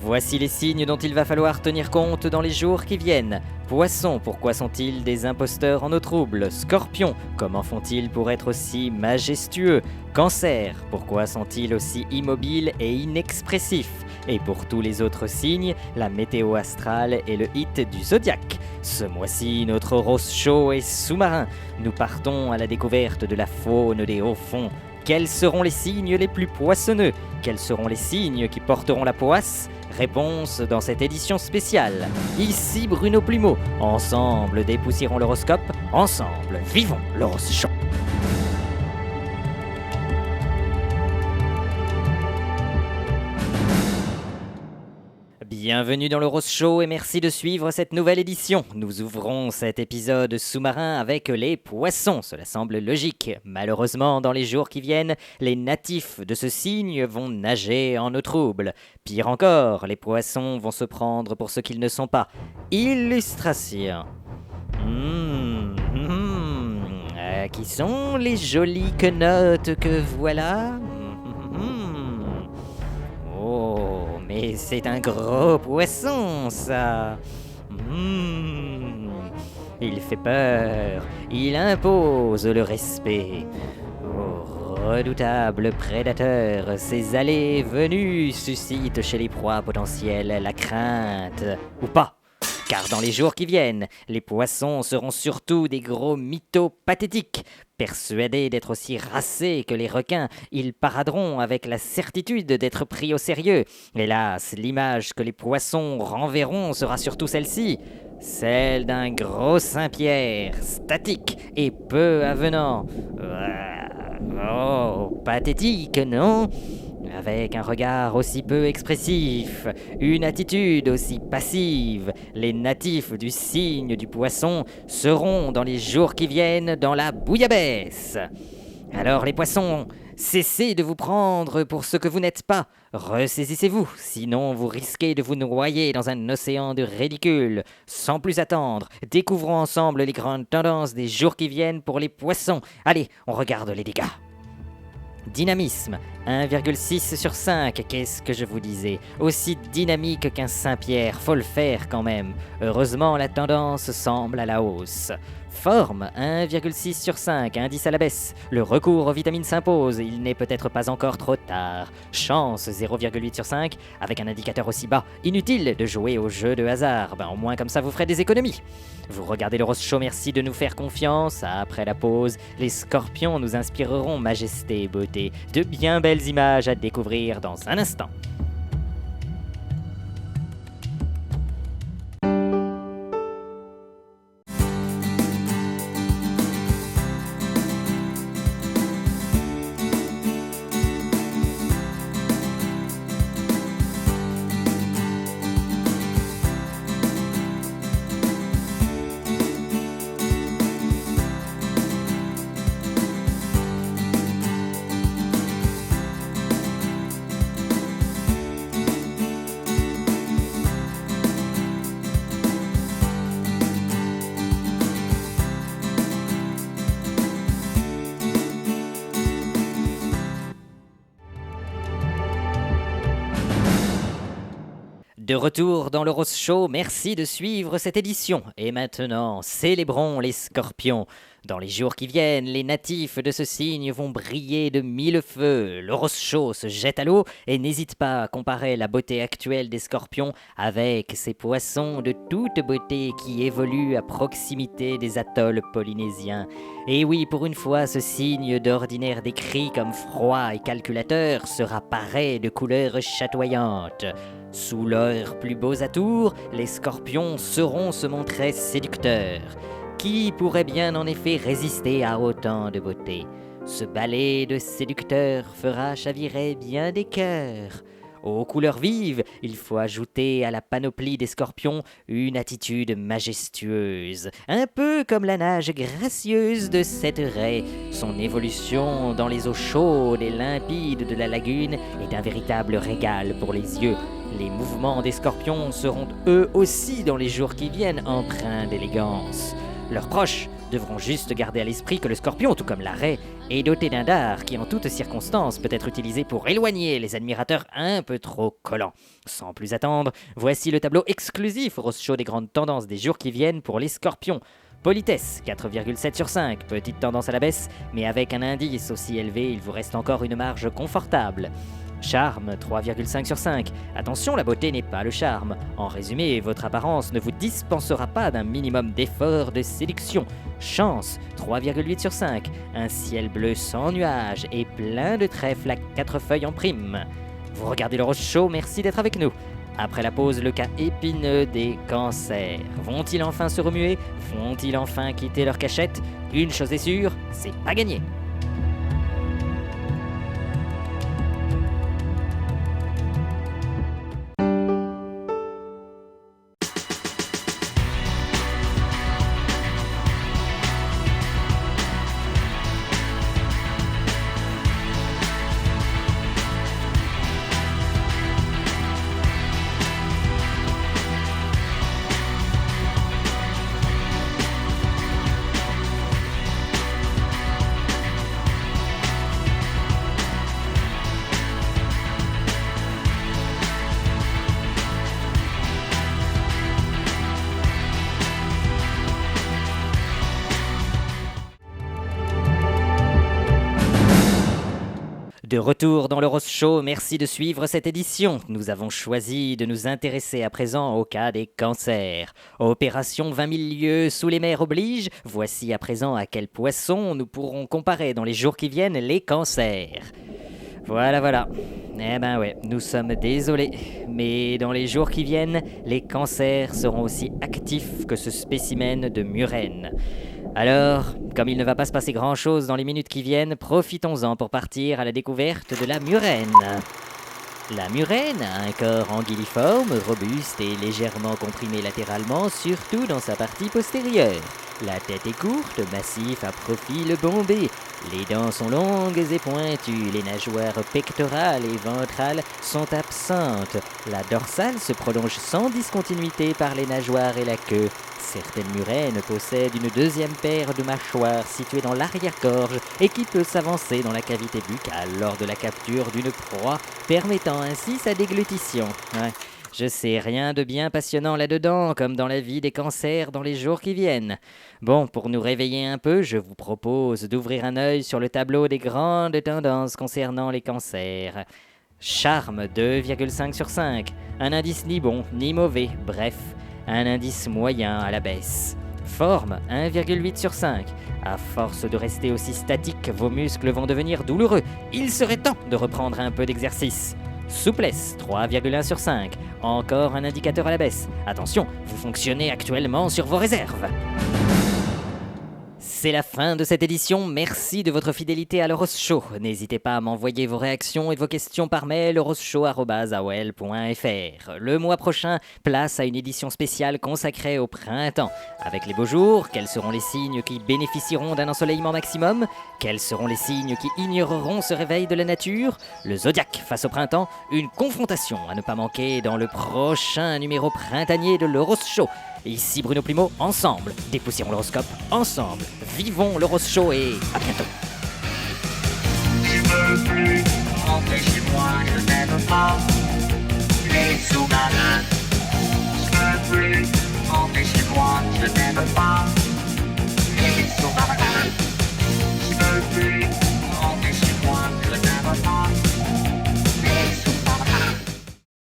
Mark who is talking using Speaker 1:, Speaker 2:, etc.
Speaker 1: Voici les signes dont il va falloir tenir compte dans les jours qui viennent. Poissons, pourquoi sont-ils des imposteurs en eau trouble? Scorpions, comment font-ils pour être aussi majestueux? Cancer, pourquoi sont-ils aussi immobiles et inexpressifs? Et pour tous les autres signes, la météo astrale est le hit du zodiaque. Ce mois-ci, notre horoscope est sous-marin. Nous partons à la découverte de la faune des hauts fonds. Quels seront les signes les plus poissonneux? Quels seront les signes qui porteront la poisse? Réponse dans cette édition spéciale. Ici Bruno Plumeau. Ensemble dépoussiérons l'horoscope. Ensemble vivons l'horoscope. Bienvenue dans l'Horoscope et merci de suivre cette nouvelle édition. Nous ouvrons cet épisode sous-marin avec les poissons. Cela semble logique. Malheureusement, dans les jours qui viennent, les natifs de ce signe vont nager en eau trouble. Pire encore, les poissons vont se prendre pour ce qu'ils ne sont pas. Illustration. Qui sont les jolies quenottes que voilà? Oh, mais c'est un gros poisson, ça. Il fait peur, il impose le respect. Oh, redoutable prédateur, ses allées venues suscitent chez les proies potentielles la crainte, ou pas. Car dans les jours qui viennent, les poissons seront surtout des gros mythos pathétiques. Persuadés d'être aussi racés que les requins, ils paraderont avec la certitude d'être pris au sérieux. Hélas, l'image que les poissons renverront sera surtout celle-ci. Celle d'un gros Saint-Pierre, statique et peu avenant. Oh, pathétique, non ? Avec un regard aussi peu expressif, une attitude aussi passive, les natifs du signe du poisson seront dans les jours qui viennent dans la bouillabaisse. Alors les poissons, cessez de vous prendre pour ce que vous n'êtes pas, ressaisissez-vous, sinon vous risquez de vous noyer dans un océan de ridicule. Sans plus attendre, découvrons ensemble les grandes tendances des jours qui viennent pour les poissons. Allez, on regarde les dégâts. Dynamisme, 1,6 sur 5, qu'est-ce que je vous disais? Aussi dynamique qu'un Saint-Pierre, faut le faire quand même. Heureusement, la tendance semble à la hausse. Forme, 1,6 sur 5, indice à la baisse. Le recours aux vitamines s'impose, il n'est peut-être pas encore trop tard. Chance, 0,8 sur 5, avec un indicateur aussi bas. Inutile de jouer au jeu de hasard, au moins comme ça vous ferez des économies. Vous regardez l'Horoscope, merci de nous faire confiance. Après la pause, les scorpions nous inspireront majesté et beauté. De bien belles images à découvrir dans un instant. De retour dans l'Horoscope, merci de suivre cette édition. Et maintenant, célébrons les scorpions. Dans les jours qui viennent, les natifs de ce signe vont briller de mille feux. L'Horoscope se jette à l'eau et n'hésite pas à comparer la beauté actuelle des scorpions avec ces poissons de toute beauté qui évoluent à proximité des atolls polynésiens. Et oui, pour une fois, ce signe d'ordinaire décrit comme froid et calculateur sera paré de couleurs chatoyantes. Sous leurs plus beaux atours, les scorpions sauront se montrer séducteurs. Qui pourrait bien en effet résister à autant de beauté? Ce balai de séducteurs fera chavirer bien des cœurs. Aux couleurs vives, il faut ajouter à la panoplie des scorpions une attitude majestueuse, un peu comme la nage gracieuse de cette raie. Son évolution dans les eaux chaudes et limpides de la lagune est un véritable régal pour les yeux. Les mouvements des scorpions seront eux aussi dans les jours qui viennent empreints d'élégance. Leurs proches devront juste garder à l'esprit que le scorpion, tout comme la raie, est doté d'un dard qui en toutes circonstances peut être utilisé pour éloigner les admirateurs un peu trop collants. Sans plus attendre, voici le tableau exclusif Rose Show des grandes tendances des jours qui viennent pour les scorpions. Politesse, 4,7 sur 5, petite tendance à la baisse, mais avec un indice aussi élevé, il vous reste encore une marge confortable. Charme, 3,5 sur 5. Attention, la beauté n'est pas le charme. En résumé, votre apparence ne vous dispensera pas d'un minimum d'effort de séduction. Chance, 3,8 sur 5. Un ciel bleu sans nuages et plein de trèfles à 4 feuilles en prime. Vous regardez le Rose Show, merci d'être avec nous. Après la pause, le cas épineux des cancers. Vont-ils enfin se remuer? Vont-ils enfin quitter leur cachette? Une chose est sûre, c'est pas gagné. De retour dans le Rose Show, merci de suivre cette édition. Nous avons choisi de nous intéresser à présent au cas des cancers. Opération 20 000 lieues sous les mers oblige, voici à présent à quel poisson nous pourrons comparer dans les jours qui viennent les cancers. Voilà. Eh ben ouais, nous sommes désolés, mais dans les jours qui viennent, les cancers seront aussi actifs que ce spécimen de murène. Alors, comme il ne va pas se passer grand-chose dans les minutes qui viennent, profitons-en pour partir à la découverte de la murène. La murène a un corps anguilliforme, robuste et légèrement comprimé latéralement, surtout dans sa partie postérieure. La tête est courte, massif à profil bombé. Les dents sont longues et pointues, les nageoires pectorales et ventrales sont absentes. La dorsale se prolonge sans discontinuité par les nageoires et la queue. Certaines murènes possèdent une deuxième paire de mâchoires située dans l'arrière-gorge et qui peut s'avancer dans la cavité buccale lors de la capture d'une proie, permettant ainsi sa déglutition. Ouais. Je sais, rien de bien passionnant là-dedans, comme dans la vie des cancers dans les jours qui viennent. Bon, pour nous réveiller un peu, je vous propose d'ouvrir un œil sur le tableau des grandes tendances concernant les cancers. Charme, 2,5 sur 5. Un indice ni bon, ni mauvais, bref, un indice moyen à la baisse. Forme, 1,8 sur 5. À force de rester aussi statique, vos muscles vont devenir douloureux. Il serait temps de reprendre un peu d'exercice. Souplesse, 3,1 sur 5. Encore un indicateur à la baisse. Attention, vous fonctionnez actuellement sur vos réserves. C'est la fin de cette édition, merci de votre fidélité à l'Rose Show. N'hésitez pas à m'envoyer vos réactions et vos questions par mail roseshow@aol.fr. Le mois prochain, place à une édition spéciale consacrée au printemps. Avec les beaux jours, quels seront les signes qui bénéficieront d'un ensoleillement maximum? Quels seront les signes qui ignoreront ce réveil de la nature? Le zodiaque face au printemps, une confrontation à ne pas manquer dans le prochain numéro printanier de l'Rose Show. Ici Bruno Plumeau, ensemble, dépoussiérons l'horoscope, ensemble, vivons le Rose Show et à bientôt.
Speaker 2: Je veux plus rentrer chez moi, je n'aime pas les sous-marins. Je veux plus rentrer chez moi, je n'aime pas